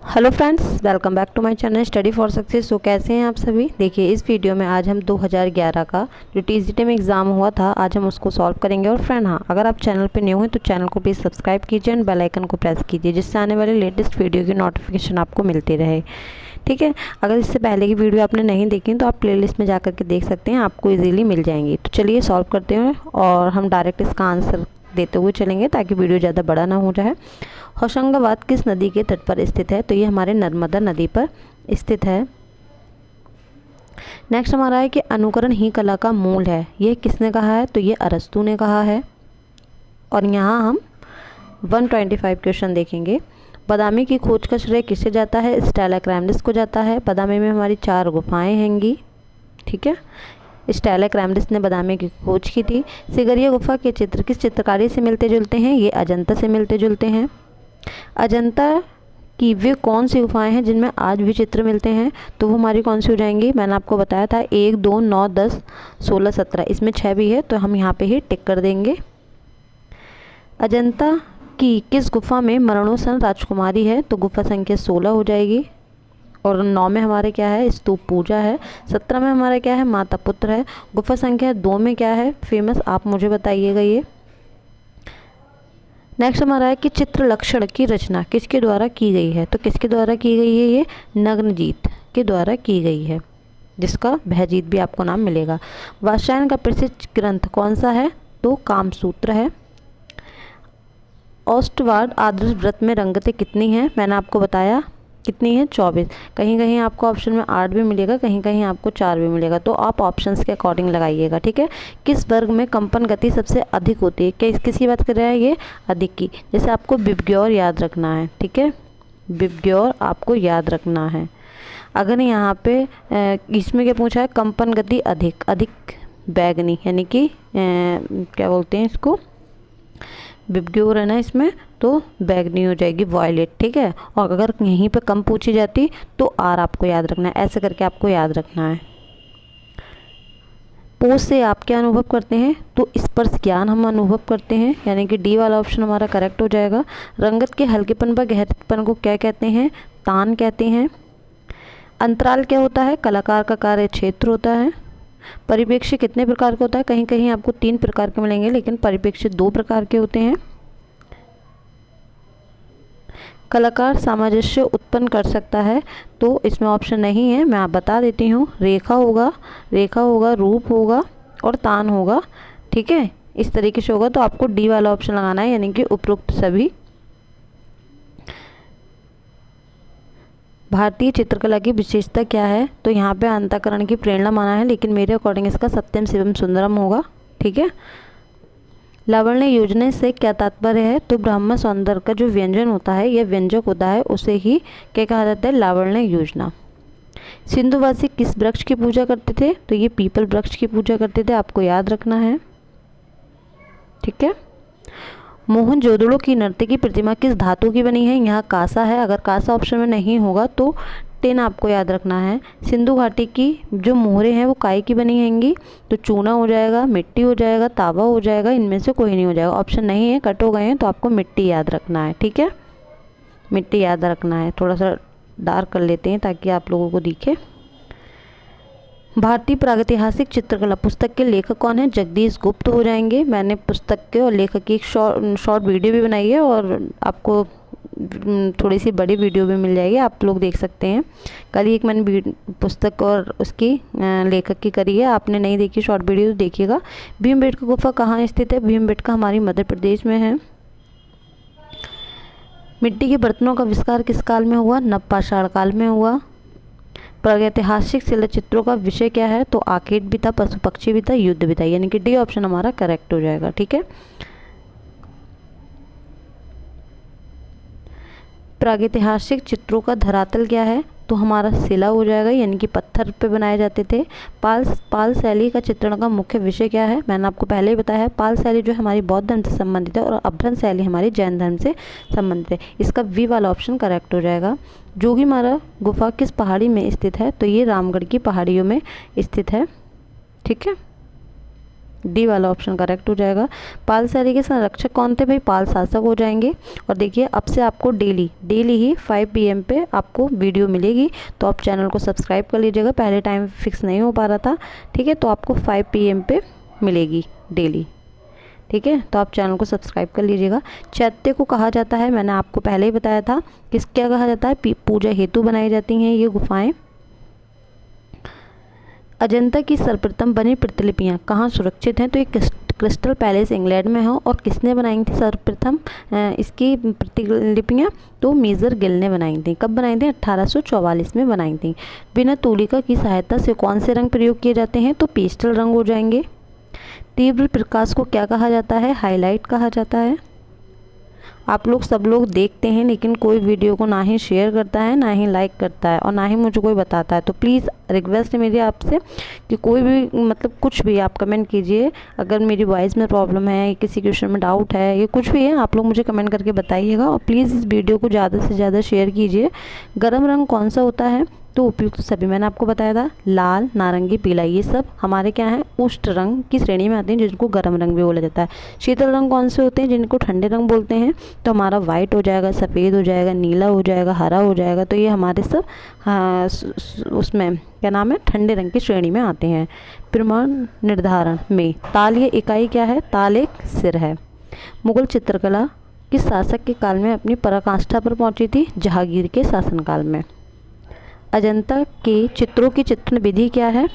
Hello friends, welcome back to my channel study for success. तो कैसे हैं आप सभी। देखिए इस वीडियो में आज हम 2011 का जो टीजीटी में एग्ज़ाम हुआ था आज हम उसको सॉल्व करेंगे। और फ्रेंड हाँ, अगर आप चैनल पे न्यू हैं तो चैनल को प्लीज़ सब्सक्राइब कीजिए एंड बेल आइकन को प्रेस कीजिए, जिससे आने वाले लेटेस्ट वीडियो की नोटिफिकेशन आपको मिलती रहे। ठीक है, अगर इससे पहले की वीडियो आपने नहीं देखी तो आप प्लेलिस्ट में जा कर के देख सकते हैं, आपको ईजिली मिल जाएंगी। तो चलिए सॉल्व करते हैं और हम डायरेक्ट इसका आंसर देते हुए चलेंगे ताकि वीडियो ज़्यादा बड़ा ना हो जाए। होशंगाबाद किस नदी के तट पर स्थित है? तो ये हमारे नर्मदा नदी पर स्थित है। नेक्स्ट हमारा है कि अनुकरण ही कला का मूल है। ये किसने कहा है? तो ये अरस्तु ने कहा है। और यहाँ हम 125 क्वेश्चन देखेंगे। बादामी की खोज का श्रेय किसे जाता है? स्टेला कैम्ब्रिज को जाता है। बादामी में हमारी 4 गुफाएं हैंगी। ठीक है, स्टेला कैम्ब्रिज ने बादामी की खोज की थी। सिगरिया गुफा के चित्र किस चित्रकारी से मिलते जुलते हैं? ये अजंता से मिलते जुलते हैं। अजंता की वे कौन सी गुफाएं हैं जिनमें आज भी चित्र मिलते हैं? तो वो हमारी कौन सी हो जाएंगी? मैंने आपको बताया था 1, 2, 9, 10, 16, 17, इसमें 6 भी है तो हम यहाँ पे ही टिक कर देंगे। अजंता की किस गुफा में मरणोत्सव राजकुमारी है? तो गुफा संख्या 16 हो जाएगी। और 9 में हमारे क्या है? स्तूप पूजा है। 17 में हमारा क्या है? माता पुत्र है। गुफा संख्या 2 में क्या है फेमस, आप मुझे बताइएगा ये। नेक्स्ट हमारा है कि चित्र लक्षण की रचना किसके द्वारा की गई है? तो किसके द्वारा की गई है? ये नग्नजीत के द्वारा की गई है, जिसका भयजीत भी आपको नाम मिलेगा। वात्स्यायन का प्रसिद्ध ग्रंथ कौन सा है? तो कामसूत्र है। ओस्टवार्ड आदर्श व्रत में रंगतें कितनी हैं? मैंने आपको बताया कितनी है? 24। कहीं कहीं आपको ऑप्शन में 8 भी मिलेगा, कहीं कहीं आपको 4 भी मिलेगा, तो आप ऑप्शंस के अकॉर्डिंग लगाइएगा। ठीक है, किस वर्ग में कंपन गति सबसे अधिक होती है? किसकी बात कर रहा है? ये अधिक की। जैसे आपको विबग्योर याद रखना है। ठीक है, विबग्योर आपको याद रखना है। अगर यहाँ पे इसमें क्या पूछा है? कंपन गति अधिक, अधिक बैगनी, यानी कि क्या बोलते हैं इसको, विबग्योर है ना इसमें, तो बैगनी हो जाएगी, वॉयलेट। ठीक है, और अगर यहीं पे कम पूछी जाती तो आर आपको याद रखना है, ऐसे करके आपको याद रखना है। पोष से आप क्या अनुभव करते हैं? तो स्पर्श ज्ञान हम अनुभव करते हैं, यानी कि डी वाला ऑप्शन हमारा करेक्ट हो जाएगा। रंगत के हल्केपन व गहरेपन को क्या कहते हैं? तान कहते हैं। अंतराल क्या होता है? कलाकार का कार्य क्षेत्र होता है। परिप्रेक्ष्य कितने प्रकार का होता है? कहीं कहीं आपको 3 प्रकार के मिलेंगे, लेकिन परिप्रेक्ष्य 2 प्रकार के होते हैं। कलाकार सामंजस्य उत्पन्न कर सकता है, तो इसमें ऑप्शन नहीं है, मैं आप बता देती हूँ। रेखा होगा, रेखा होगा, रूप होगा और तान होगा। ठीक है, इस तरीके से होगा, तो आपको डी वाला ऑप्शन लगाना है, यानी कि उपरोक्त सभी। भारतीय चित्रकला की विशेषता क्या है? तो यहाँ पे अंतःकरण की प्रेरणा माना है, लेकिन मेरे अकॉर्डिंग इसका सत्यम शिवम सुंदरम होगा। ठीक है, लावण्य योजना से क्या तात्पर्य है? तो ब्रह्म सौंदर्य का जो व्यंजन होता है या व्यंजक होता है उसे ही क्या कहा जाता है? लावण्य योजना। सिंधुवासी किस वृक्ष की पूजा करते थे? तो ये पीपल वृक्ष की पूजा करते थे, आपको याद रखना है। ठीक है, मोहनजोदड़ो की नर्तकी प्रतिमा किस धातु की बनी है? यहाँ कांसा है, अगर कांसा ऑप्शन में नहीं होगा तो टिन आपको याद रखना है। सिंधु घाटी की जो मोहरें हैं वो काय की बनी हैंगी, तो चूना हो जाएगा, मिट्टी हो जाएगा, तांबा हो जाएगा, इनमें से कोई नहीं हो जाएगा। ऑप्शन नहीं है, कट हो गए हैं, तो आपको मिट्टी याद रखना है। ठीक है, मिट्टी याद रखना है। थोड़ा सा डार्क कर लेते हैं ताकि आप लोगों को दिखे। भारतीय प्रागैतिहासिक चित्रकला पुस्तक के लेखक कौन है? जगदीश गुप्त हो जाएंगे। मैंने पुस्तक के और लेखक की एक शॉर्ट वीडियो भी बनाई है और आपको थोड़ी सी बड़ी वीडियो भी मिल जाएगी, आप लोग देख सकते हैं। कल ही एक मैंने पुस्तक और उसकी लेखक की करी है, आपने नहीं देखी शॉर्ट वीडियो तो देखिएगा। भीमबेटका गुफा कहाँ स्थित है? भीमबेटका हमारी मध्य प्रदेश में है। मिट्टी के बर्तनों का आविष्कार किस काल में हुआ? नवपाषाण काल में हुआ। प्रागैतिहासिक शिलाचित्रों का विषय क्या है? तो आकेट भी था, पशु पक्षी भी था, युद्ध भी था, यानी कि डी ऑप्शन हमारा करेक्ट हो जाएगा। ठीक है, प्रागैतिहासिक चित्रों का धरातल क्या है? तो हमारा शिला हो जाएगा, यानी कि पत्थर पे बनाए जाते थे। पाल शैली का चित्रण का मुख्य विषय क्या है? मैंने आपको पहले ही बताया है, पाल शैली जो हमारी बौद्ध धर्म से संबंधित है और अभ्रंश शैली हमारी जैन धर्म से संबंधित है। इसका वी वाला ऑप्शन करेक्ट हो जाएगा। जोगीमारा गुफा किस पहाड़ी में स्थित है? तो ये रामगढ़ की पहाड़ियों में स्थित है। ठीक है, डी वाला ऑप्शन करेक्ट हो जाएगा। पाल शैली के संरक्षक कौन थे भाई? पाल शासक हो जाएंगे। और देखिए अब से आपको डेली ही 5 PM पे आपको वीडियो मिलेगी, तो आप चैनल को सब्सक्राइब कर लीजिएगा। पहले टाइम फिक्स नहीं हो पा रहा था, ठीक है, तो आपको 5 PM पे मिलेगी डेली, ठीक है, तो आप चैनल को सब्सक्राइब कर लीजिएगा। चैत्य को कहा जाता है, मैंने आपको पहले ही बताया था, क्या कहा जाता है? पूजा हेतु बनाई जाती हैं ये गुफाएं। अजंता की सर्वप्रथम बनी प्रतिलिपियां कहाँ सुरक्षित हैं? तो ये क्रिस्टल पैलेस इंग्लैंड में हो। और किसने बनाई थी सर्वप्रथम इसकी प्रतिलिपियां? तो मेजर गिल ने बनाई थी। कब बनाई थी? 1844 में बनाई थी। बिना तूलिका की सहायता से कौन से रंग प्रयोग किए जाते हैं? तो पेस्टल रंग हो जाएंगे। तीव्र प्रकाश को क्या कहा जाता है? हाईलाइट कहा जाता है। आप लोग सब लोग देखते हैं लेकिन कोई वीडियो को ना ही शेयर करता है, ना ही लाइक करता है, और ना ही मुझे कोई बताता है। तो प्लीज़ रिक्वेस्ट है मेरी आपसे कि कोई भी मतलब कुछ भी आप कमेंट कीजिए। अगर मेरी वॉइस में प्रॉब्लम है या किसी क्वेश्चन में डाउट है या कुछ भी है, आप लोग मुझे कमेंट करके बताइएगा। और प्लीज़ इस वीडियो को ज़्यादा से ज़्यादा शेयर कीजिए। गर्म रंग कौन सा होता है? तो उपयुक्त सभी मैंने आपको बताया था, लाल, नारंगी, पीला, ये सब हमारे क्या है? उष्ण रंग की श्रेणी में आते हैं, जिनको गर्म रंग भी बोला जाता है। शीतल रंग कौन से होते हैं? जिनको ठंडे रंग बोलते हैं। तो हमारा वाइट हो जाएगा, सफ़ेद हो जाएगा, नीला हो जाएगा, हरा हो जाएगा। तो ये हमारे सब उसमें क्या नाम है? ठंडे रंग की श्रेणी में आते हैं। प्रमाण निर्धारण में ताल, ये इकाई क्या है? ताल एक सिर है। मुगल चित्रकला किस शासक के काल में अपनी पराकाष्ठा पर पहुंची थी? जहांगीर के शासनकाल में। अजंता के चित्रों की चित्रण विधि क्या है?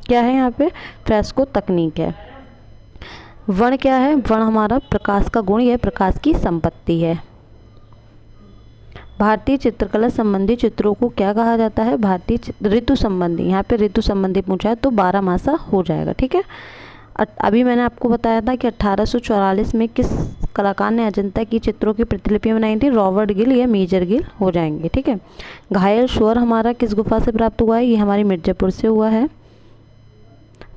क्या है यहाँ पे? फ्रेस्को तकनीक है। वर्ण क्या है? वर्ण हमारा प्रकाश का गुण या प्रकाश की संपत्ति है। भारतीय चित्रकला संबंधी चित्रों को क्या कहा जाता है? भारतीय ऋतु संबंधी, यहाँ पे ऋतु संबंधी पूछा है तो 12मासा हो जाएगा, ठीक है। अभी मैंने आपको बताया था कि 1844 में किस कलाकार ने अजंता की चित्रों की प्रतिलिपियां बनाई थी? रॉबर्ट गिल या मेजर गिल हो जाएंगे, ठीक है। घायल स्वर हमारा किस गुफा से प्राप्त हुआ है? ये हमारी मिर्जापुर से हुआ है।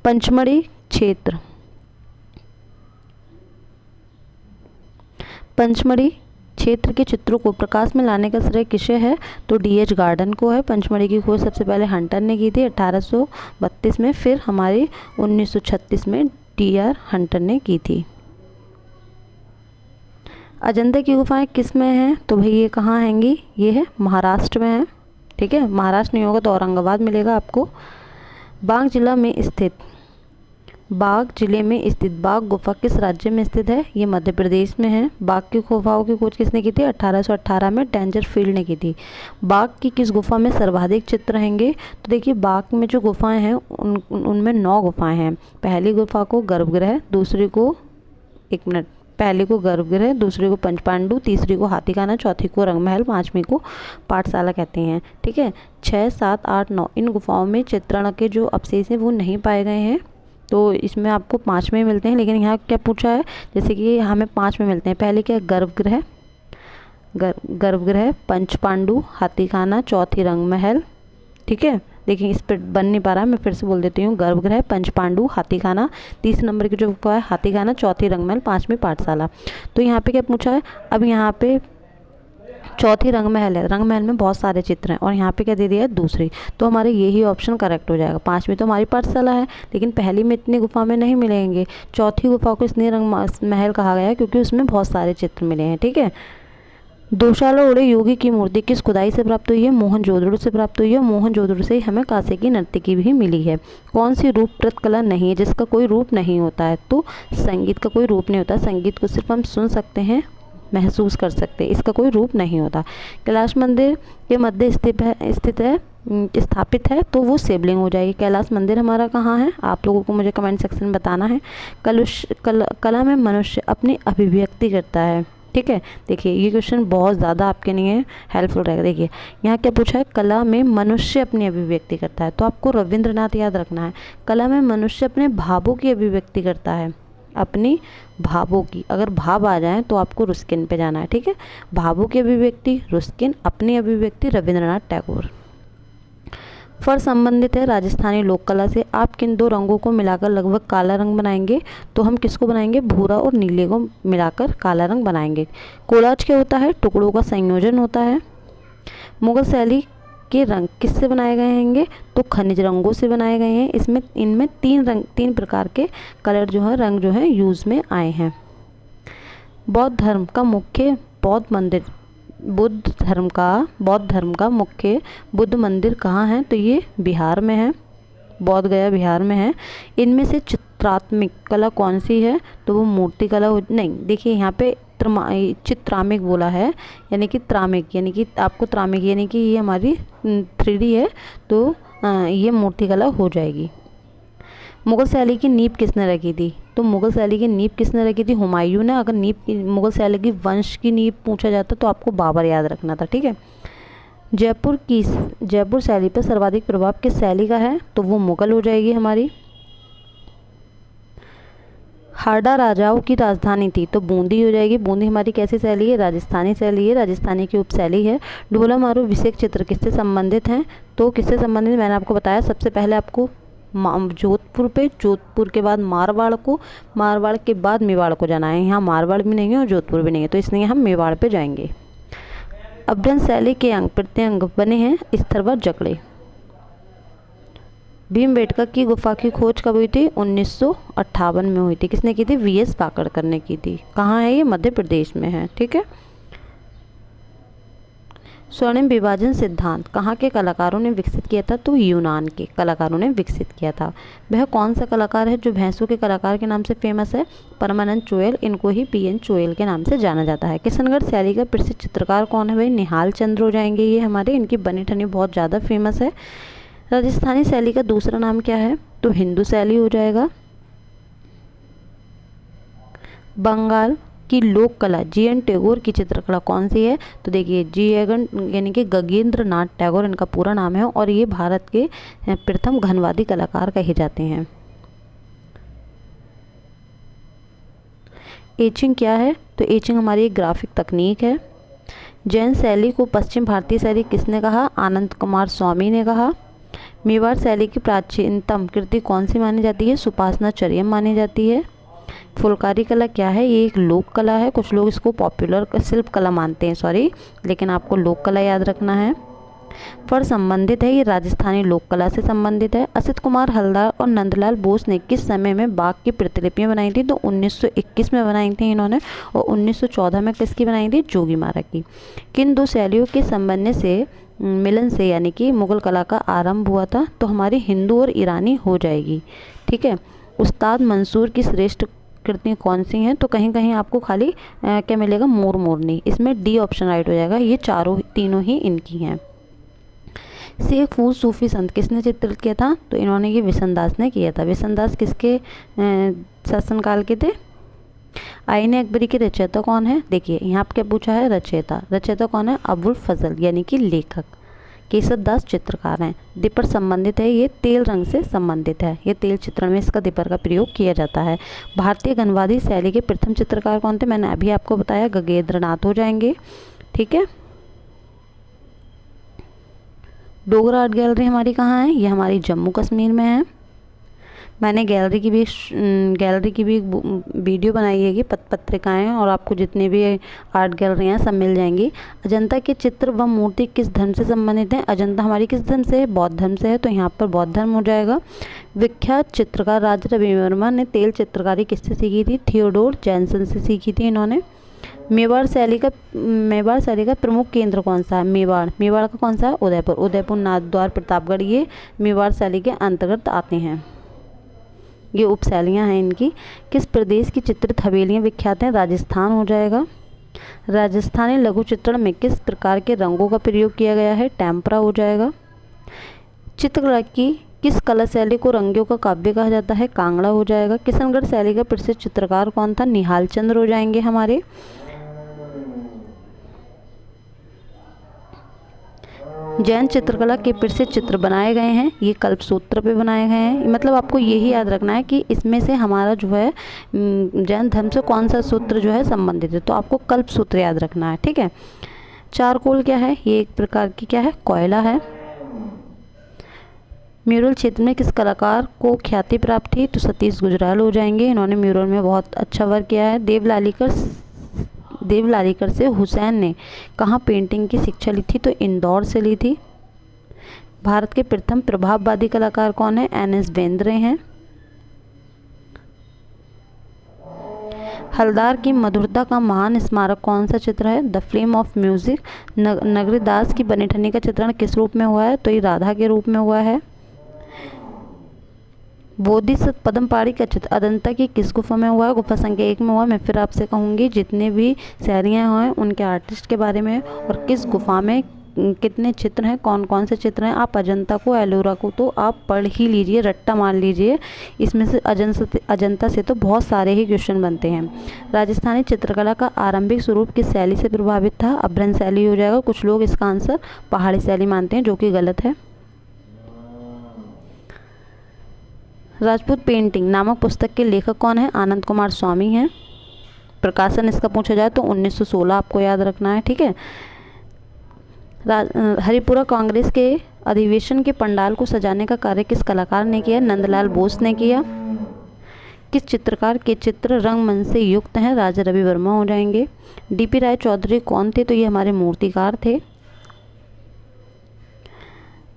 पंचमढ़ी क्षेत्र, पंचमढ़ी क्षेत्र के चित्रों को प्रकाश में लाने का श्रेय किसे है? तो DH गार्डन को है। पंचमढ़ी की खोज सबसे पहले हंटर ने की थी 1832 में, फिर हमारी 1936 में DR हंटर ने की थी। अजंता की गुफाएं किस में हैं? तो भाई ये कहाँ हैंगी? ये है महाराष्ट्र में है, ठीक है। महाराष्ट्र नहीं होगा तो औरंगाबाद मिलेगा आपको। बाग जिला में स्थित, बाग जिले में स्थित बाग गुफा किस राज्य में स्थित है? ये मध्य प्रदेश में है। बाग की गुफाओं की खोज किसने की थी? 1818 में डेंजरफील्ड ने की थी। बाग की किस गुफा में सर्वाधिक चित्र रहेंगे? तो देखिए बाग में जो गुफाएं हैं उनमें 9 गुफाएं हैं। पहली गुफा को गर्भगृह, दूसरी को पहली को गर्भगृह, दूसरी को पंचपांडु, तीसरी को हाथीखाना, चौथी को रंगमहल, पांचवी को पाठशाला कहते हैं, ठीक है। 6, 7, 8, 9 इन गुफाओं में चित्रण के जो अवशेष हैं वो नहीं पाए गए हैं, तो इसमें आपको 5 में मिलते हैं। लेकिन यहाँ क्या पूछा है? जैसे कि हमें 5 में मिलते हैं। पहले क्या? गर्भगृह, गर्भगृह, पंचपांडु, हाथीखाना, चौथी रंगमहल, ठीक है। देखिए इस पर बन नहीं पा रहा है, मैं फिर से बोल देती हूँ। गर्भगृह, पंचपांडु, हाथीखाना, 30 नंबर की जो गुफा है हाथीखाना, चौथी रंगमहल, 5वीं पाठशाला। तो यहाँ पे क्या पूछा है? अब यहाँ पे चौथी रंगमहल है, रंगमहल में बहुत सारे चित्र हैं, और यहाँ पे क्या दे दिया है? दूसरी। तो हमारे यही ऑप्शन करेक्ट हो जाएगा। 5वीं तो हमारी पाठशाला है, लेकिन पहली में इतनी गुफा में नहीं मिलेंगे। चौथी गुफा को इसलिए रंगमहल कहा गया है क्योंकि उसमें बहुत सारे चित्र मिले हैं, ठीक है। दोशाला ओढ़े योगी की मूर्ति किस खुदाई से प्राप्त हुई है? मोहनजोदड़ो से प्राप्त हुई है। मोहनजोदड़ो से हमें कांसे की नर्तकी भी मिली है। कौन सी रूपकृत कला नहीं है जिसका कोई रूप नहीं होता है? तो संगीत का कोई रूप नहीं होता। संगीत को सिर्फ हम सुन सकते हैं, महसूस कर सकते हैं, इसका कोई रूप नहीं होता। कैलाश मंदिर के मध्य स्थापित है तो वो शिवलिंग हो जाएगी। कैलाश मंदिर हमारा कहाँ है? आप लोगों को मुझे कमेंट सेक्शन में बताना है। कला में मनुष्य अपनी अभिव्यक्ति करता है, ठीक है। देखिए ये क्वेश्चन बहुत ज़्यादा आपके लिए हेल्पफुल रहेगा। देखिए यहाँ क्या पूछा है? कला में मनुष्य अपनी अभिव्यक्ति करता है, तो आपको रविंद्रनाथ याद रखना है। कला में मनुष्य अपने भावों की अभिव्यक्ति करता है, अपनी भावों की। अगर भाव आ जाए तो आपको रुस्किन पे जाना है, ठीक है। भावों की अभिव्यक्ति रुस्किन, अपनी अभिव्यक्ति रविंद्रनाथ टैगोर। फर संबंधित है राजस्थानी लोक कला से। आप किन 2 रंगों को मिलाकर लगभग काला रंग बनाएंगे? तो हम किसको बनाएंगे? भूरा और नीले को मिलाकर काला रंग बनाएंगे। कोलाज क्या होता है? टुकड़ों का संयोजन होता है। मुगल शैली के रंग किससे बनाए गए हैंगे, तो खनिज रंगों से बनाए गए हैं। इसमें इनमें तीन प्रकार के कलर जो है, रंग जो है यूज़ में आए हैं। बौद्ध धर्म का मुख्य बौद्ध धर्म का मुख्य बुद्ध मंदिर कहाँ है, तो ये बिहार में है, बोध गया बिहार में है। इनमें से चित्रात्मिक कला कौन सी है, तो वो मूर्ति कला नहीं, देखिए यहाँ पे चित्रामिक बोला है, यानी कि त्रामिक, यानी कि आपको त्रामिक, यानी कि ये हमारी 3D है, तो ये मूर्ति कला हो जाएगी। मुग़ल शैली की नींव किसने रखी थी, तो मुग़ल शैली की नींव किसने रखी थी, हुमायूं ने। अगर मुग़ल शैली की वंश की नींव पूछा जाता तो आपको बाबर याद रखना था, ठीक है। जयपुर शैली पर सर्वाधिक प्रभाव किस शैली का है, तो वो मुग़ल हो जाएगी हमारी। हारडा राजाओं की राजधानी थी, तो बूंदी हो जाएगी। बूंदी हमारी कैसी शैली है, राजस्थानी शैली है, राजस्थानी की उपशैली है। ढोला मारू विषेक चित्र किससे संबंधित हैं, तो किससे संबंधित, मैंने आपको बताया सबसे पहले आपको जोधपुर के बाद मारवाड़ के बाद मेवाड़ को जाना है। यहाँ मारवाड़ भी नहीं है और जोधपुर भी नहीं है, तो इसलिए हम मेवाड़ पे जाएंगे। अभ्रंश शैली के अंग प्रत्यंग बने हैं स्थरवर जकड़े। भीमबेटका की गुफा की खोज कब हुई थी, 1958 में हुई थी। किसने की थी, VS पाकड़कर ने की थी। कहाँ है ये, मध्य प्रदेश में है, ठीक है। स्वर्णिम विभाजन सिद्धांत कहाँ के कलाकारों ने विकसित किया था, तो यूनान के कलाकारों ने विकसित किया था। वह कौन सा कलाकार है जो भैंसों के कलाकार के नाम से फेमस है, परमानंद चोयल। इनको ही PN चोयल के नाम से जाना जाता है। किशनगढ़ शैली का प्रसिद्ध चित्रकार कौन है, भाई निहाल चंद्र हो जाएंगे ये हमारे। इनकी बनी ठनी बहुत ज़्यादा फेमस है। राजस्थानी शैली का दूसरा नाम क्या है, तो हिंदू शैली हो जाएगा। बंगाल की लोक कला GN टैगोर की चित्रकला कौन सी है, तो देखिए यानी कि गगनेंद्र नाथ टैगोर इनका पूरा नाम है, और ये भारत के प्रथम घनवादी कलाकार कहे जाते हैं। एचिंग क्या है, तो एचिंग हमारी एक ग्राफिक तकनीक है। जैन शैली को पश्चिम भारतीय शैली किसने कहा, आनंद कुमार स्वामी ने कहा। मेवाड़ शैली की प्राचीनतम कृति कौन सी मानी जाती है, सुपासना चरियम मानी जाती है। फुलकारी कला क्या है, ये एक लोक कला है। कुछ लोग इसको पॉपुलर शिल्प कला मानते हैं, लेकिन आपको लोक कला याद रखना है। पर संबंधित है, ये राजस्थानी लोक कला से संबंधित है। असित कुमार हलदार और नंदलाल बोस ने किस समय में बाघ की प्रतिलिपियां बनाई थी, तो 1921 में बनाई थी इन्होंने, और 1914 में किसकी बनाई थी, जोगी मारा की। किन दो शैलियों के संबंध से मिलन से यानी कि मुग़ल कला का आरंभ हुआ था, तो हमारी हिंदू और ईरानी हो जाएगी, ठीक है। उस्ताद मंसूर की श्रेष्ठ कृतियाँ कौन सी हैं, तो कहीं कहीं आपको खाली क्या मिलेगा, मोर मोरनी। इसमें D ऑप्शन राइट हो जाएगा। ये तीनों ही इनकी हैं। शेख फूल सूफी संत किसने चित्रित किया था, तो इन्होंने ये विशनदास ने किया था। विशनदास किसके शासनकाल के थे, आईने अकबरी के रचयिता कौन है, देखिए यहाँ पे क्या पूछा है, रचयिता कौन है, अबुल फजल यानी कि लेखक। केशव दास चित्रकार हैं। दीपर संबंधित है, ये तेल रंग से संबंधित है, ये तेल चित्रण में इसका दीपर का प्रयोग किया जाता है। भारतीय घनवादी शैली के प्रथम चित्रकार कौन थे, मैंने अभी आपको बताया, गगनेंद्र नाथ हो जाएंगे, ठीक है। डोगरा आर्ट गैलरी हमारी कहाँ है, ये हमारी जम्मू कश्मीर में है। मैंने गैलरी की भी वीडियो बनाई है, पत्रिकाएँ और आपको जितने भी आर्ट गैलरी हैं सब मिल जाएंगी। अजंता के चित्र व मूर्ति किस धर्म से संबंधित हैं, अजंता हमारी किस धर्म से है, बौद्ध धर्म से है, तो यहाँ पर बौद्ध धर्म हो जाएगा। विख्यात चित्रकार राजा रविवर्मा ने तेल चित्रकारी किससे सीखी थी, थियोडोर जैनसन से सीखी थी इन्होंने। मेवाड़ शैली का प्रमुख केंद्र कौन सा है, मेवाड़ का कौन सा है, उदयपुर नाथद्वार प्रतापगढ़, ये मेवाड़ शैली के अंतर्गत आते हैं। ये उपशैलियाँ हैं इनकी। किस प्रदेश की चित्रित हवेलियाँ विख्यात हैं, राजस्थान हो जाएगा। राजस्थानी लघु चित्रण में किस प्रकार के रंगों का प्रयोग किया गया है, टेम्परा हो जाएगा। चित्रकला की किस कला शैली को रंगियों का काव्य कहा जाता है, कांगड़ा हो जाएगा। किशनगढ़ शैली का प्रसिद्ध चित्रकार कौन था, निहाल चंद्र हो जाएंगे हमारे। जैन चित्रकला के प्रसिद्ध चित्र बनाए गए हैं, ये कल्पसूत्र पे बनाए गए हैं। मतलब आपको यही याद रखना है कि इसमें से हमारा जो है जैन धर्म से कौन सा सूत्र जो है संबंधित है, तो आपको कल्पसूत्र याद रखना है, ठीक है। चारकोल क्या है, ये एक प्रकार की क्या है, कोयला है। म्यूरल क्षेत्र में किस कलाकार को ख्याति प्राप्त थी, तो सतीश गुजराल हो जाएंगे, इन्होंने म्यूरल में बहुत अच्छा वर्क किया है। देवलालीकर से हुसैन ने कहाँ पेंटिंग की शिक्षा ली थी, तो इंदौर से ली थी। भारत के प्रथम प्रभाववादी कलाकार कौन है? एन.एस. बेंद्रे हैं। हलदार की मधुरता का महान स्मारक कौन सा चित्र है? The flame of music. Nagaridas की बनी ठनी का चित्रण किस रूप में हुआ है? तो ये राधा के रूप में हुआ है। बोधिसत्व पद्मपाणि का चित्र अजंता की किस गुफा में हुआ है? गुफा संख्या 1 में हुआ। मैं फिर आपसे कहूँगी जितने भी शायरियाँ हैं उनके आर्टिस्ट के बारे में और किस गुफा में कितने चित्र हैं, कौन कौन से चित्र हैं। आप अजंता को, एलोरा को तो आप पढ़ ही लीजिए, रट्टा मान लीजिए। इसमें से अजंता से तो बहुत सारे ही क्वेश्चन बनते हैं। राजस्थानी चित्रकला का आरंभिक स्वरूप किस शैली से प्रभावित था? अभ्रंश शैली हो जाएगा। कुछ लोग इसका आंसर पहाड़ी शैली मानते हैं, जो कि गलत है। राजपूत पेंटिंग नामक पुस्तक के लेखक कौन है? आनंद कुमार स्वामी हैं। प्रकाशन इसका पूछा जाए तो 1916 आपको याद रखना है, ठीक है। हरिपुरा कांग्रेस के अधिवेशन के पंडाल को सजाने का कार्य किस कलाकार ने किया? नंदलाल बोस ने किया। किस चित्रकार के चित्र रंगमंच से युक्त हैं? राजा रवि वर्मा हो जाएंगे। डीपी राय चौधरी कौन थे? तो ये हमारे मूर्तिकार थे।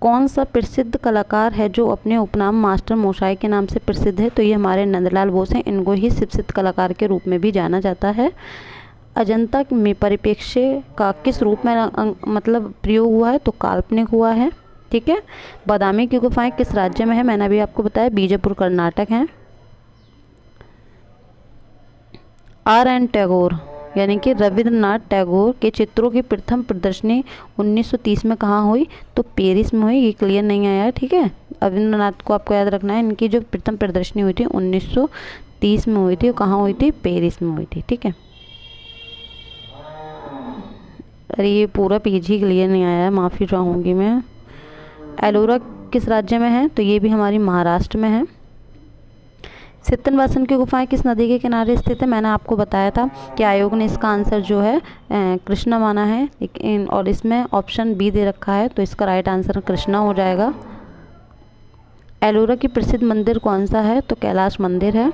कौन सा प्रसिद्ध कलाकार है जो अपने उपनाम मास्टर मोशाई के नाम से प्रसिद्ध है? तो ये हमारे नंदलाल बोस हैं। इनको ही शिक्षित कलाकार के रूप में भी जाना जाता है। अजंता में परिप्रेक्ष्य का किस रूप में मतलब प्रयोग हुआ है? तो काल्पनिक हुआ है, ठीक है। बादामी की गुफाएं किस राज्य में है? मैंने अभी आपको बताया बीजापुर कर्नाटक है। R.N. टैगोर यानी कि रविंद्रनाथ टैगोर के चित्रों की प्रथम प्रदर्शनी 1930 में कहाँ हुई? तो पेरिस में हुई। ये क्लियर नहीं आया है, ठीक है। रविंद्रनाथ को आपको याद रखना है। इनकी जो प्रथम प्रदर्शनी हुई थी 1930 में हुई थी। वो कहाँ हुई थी? पेरिस में हुई थी, ठीक है। अरे ये पूरा पेज ही क्लियर नहीं आया है, माफ़ी चाहूँगी मैं। एलोरा किस राज्य में है? तो ये भी हमारी महाराष्ट्र में है। सित्तनवासन की गुफाएं किस नदी के किनारे स्थित है? मैंने आपको बताया था कि आयोग ने इसका आंसर जो है कृष्णा माना है, लेकिन और इसमें ऑप्शन बी दे रखा है, तो इसका राइट आंसर कृष्णा हो जाएगा। एलोरा की प्रसिद्ध मंदिर कौन सा है? तो कैलाश मंदिर है।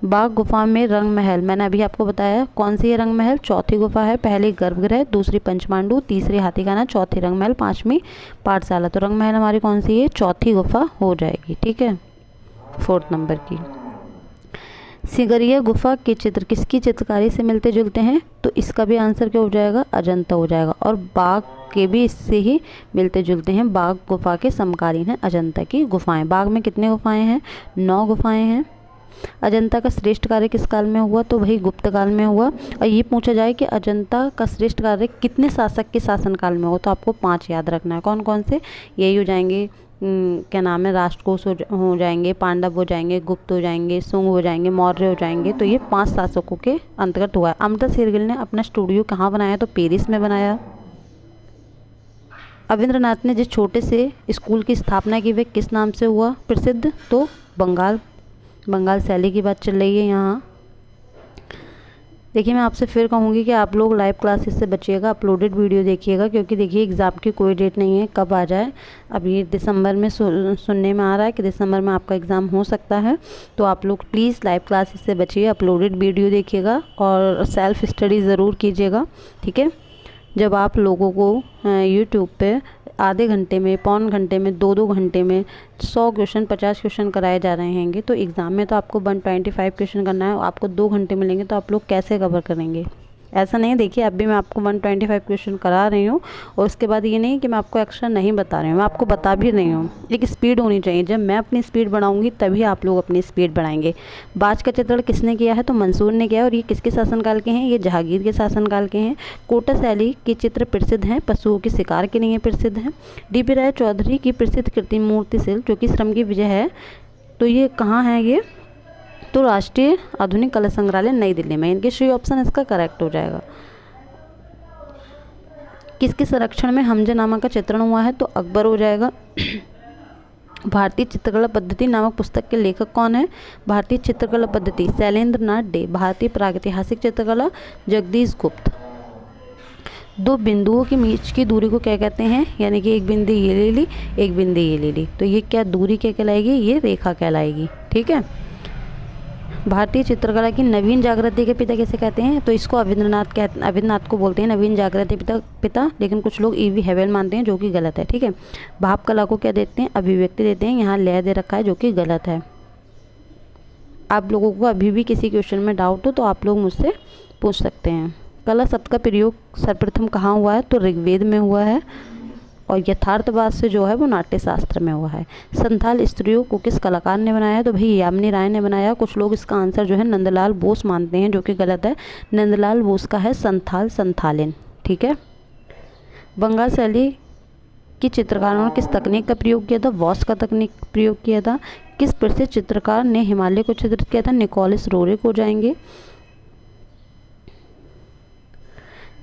बाघ गुफा में रंग महल, मैंने अभी आपको बताया कौन सी है रंग महल? चौथी गुफा है। पहली गर्भगृह, दूसरी पंचपांडु, तीसरी हाथीखाना, चौथी रंग महल, पांचवी पाठशाला। तो रंग महल हमारी कौन सी है? चौथी गुफा हो जाएगी, ठीक है, 4 नंबर की। सिगरिया गुफा के चित्र किसकी चित्रकारी से मिलते जुलते हैं? तो इसका भी आंसर क्या हो जाएगा? अजंता हो जाएगा। और बाघ के भी इससे ही मिलते जुलते हैं। बाघ गुफा के समकालीन है अजंता की गुफाएं। बाघ में कितने गुफाएं हैं? 9 गुफाएं हैं। अजंता का श्रेष्ठ कार्य किस काल में हुआ? तो वही गुप्त काल में हुआ। और ये पूछा जाए कि अजंता का श्रेष्ठ कार्य कितने शासक के शासनकाल में हो, तो आपको 5 याद रखना है। कौन कौन से? यही हो जाएंगे, क्या नाम है, राष्ट्रकूट हो जाएंगे, पांडव हो जाएंगे, गुप्त हो जाएंगे, शुंग हो जाएंगे, मौर्य हो जाएंगे। तो ये 5 शासकों के अंतर्गत हुआ है। अमृता शेरगिल ने अपना स्टूडियो कहाँ बनाया? तो पेरिस में बनाया। रविंद्रनाथ ने जिस छोटे से स्कूल की स्थापना की वह किस नाम से हुआ प्रसिद्ध? तो बंगाल शैली की बात चल रही है यहाँ। देखिए मैं आपसे फिर कहूँगी कि आप लोग लाइव क्लासेस से बचिएगा, अपलोडेड वीडियो देखिएगा, क्योंकि देखिए एग्ज़ाम की कोई डेट नहीं है कब आ जाए। अब ये दिसंबर में सुनने में आ रहा है कि दिसंबर में आपका एग्ज़ाम हो सकता है। तो आप लोग प्लीज़ लाइव क्लासेस से बचिए, अपलोडेड वीडियो देखिएगा और सेल्फ स्टडी ज़रूर कीजिएगा, ठीक है। जब आप लोगों को यूट्यूब पे आधे घंटे में, पौन घंटे में, 2-2 घंटे में 100 क्वेश्चन, 50 क्वेश्चन कराए जा रहे हैंगे, तो एग्ज़ाम में तो आपको 125 क्वेश्चन करना है, आपको 2 घंटे मिलेंगे, तो आप लोग कैसे कवर करेंगे? ऐसा नहीं है। देखिए अब भी मैं आपको 125 क्वेश्चन करा रही हूँ और उसके बाद ये नहीं कि मैं आपको एक्स्ट्रा नहीं बता रही हूँ, मैं आपको बता भी रही हूँ। एक स्पीड होनी चाहिए। जब मैं अपनी स्पीड बढ़ाऊंगी तभी आप लोग अपनी स्पीड बढ़ाएंगे। बाज का चित्रण किसने किया है? तो मंसूर ने किया है। और ये किसके शासनकाल के हैं? ये जहांगीर के शासनकाल के हैं। कोटा शैली के चित्र प्रसिद्ध हैं, पशुओं के शिकार के लिए प्रसिद्ध हैं। डीपी राय चौधरी की प्रसिद्ध कृत्रिम मूर्ति शिल्प जो कि श्रम की विजय है, तो ये कहाँ है? ये तो राष्ट्रीय आधुनिक कला संग्रहालय नई दिल्ली में। इनके सी ऑप्शन इसका करेक्ट हो जाएगा। किसके संरक्षण में हमजानामा का चित्रण हुआ है? तो अकबर हो जाएगा। भारतीय चित्रकला पद्धति नामक पुस्तक के लेखक कौन है? भारतीय चित्रकला पद्धति शैलेंद्र नाथ डे। भारतीय प्रागैतिहासिक चित्रकला जगदीश गुप्त। 2 बिंदुओं के बीच की दूरी को क्या कहते हैं? यानी कि एक बिंदु ये ले ली, एक बिंदु ये ले ली, तो ये क्या दूरी क्या कहलाएगी? ये रेखा कहलाएगी, ठीक है। भारतीय चित्रकला की नवीन जागृति के पिता किसे कहते हैं? तो इसको अविंद्रनाथ को बोलते हैं नवीन जागृति पिता, लेकिन कुछ लोग E.V. हेवेल मानते हैं, जो कि गलत है। ठीक है, भाव कला को क्या देते हैं? अभिव्यक्ति देते हैं। यहाँ लय दे रखा है, जो कि गलत है। आप लोगों को अभी भी किसी क्वेश्चन में डाउट हो तो आप लोग मुझसे पूछ सकते हैं। कला शब्द का प्रयोग सर्वप्रथम कहाँ हुआ है? तो ऋग्वेद में हुआ है, और यथार्थवाद से जो है वो नाट्य शास्त्र में हुआ है। संथाल स्त्रियों को किस कलाकार ने बनाया? तो भाई यामिनी राय ने बनाया। कुछ लोग इसका आंसर जो है नंदलाल बोस मानते हैं, जो कि गलत है। नंदलाल बोस का है संथालिन। ठीक है, बंगाल शैली की चित्रकारों ने किस तकनीक का प्रयोग किया था? वॉश का तकनीक प्रयोग किया था। किस प्रसिद्ध चित्रकार ने हिमालय को चित्रित किया था? निकोलस रोरेक हो जाएंगे।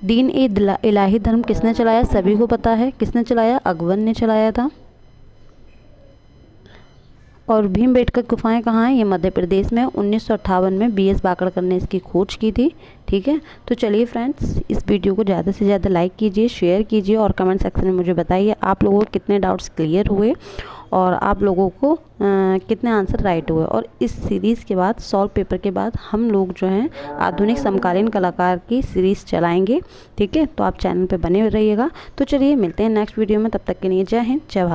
दीन ए इलाही धर्म किसने चलाया? सभी को पता है किसने चलाया? अकबर ने चलाया था। और भीमबेटका गुफाएं कहाँ हैं? ये मध्य प्रदेश में। 1958 में BS बाकड़कर ने इसकी खोज की थी। ठीक है, तो चलिए फ्रेंड्स, इस वीडियो को ज़्यादा से ज़्यादा लाइक कीजिए, शेयर कीजिए, और कमेंट सेक्शन में मुझे बताइए आप लोगों को कितने डाउट्स क्लियर हुए और आप लोगों को कितने आंसर राइट हुए। और इस सीरीज़ के बाद, सॉल्व पेपर के बाद, हम लोग जो हैं आधुनिक समकालीन कलाकार की सीरीज़ चलाएँगे। ठीक है, तो आप चैनल पर बने रहिएगा। तो चलिए मिलते हैं नेक्स्ट वीडियो में, तब तक के लिए जय हिंद, जय भारत।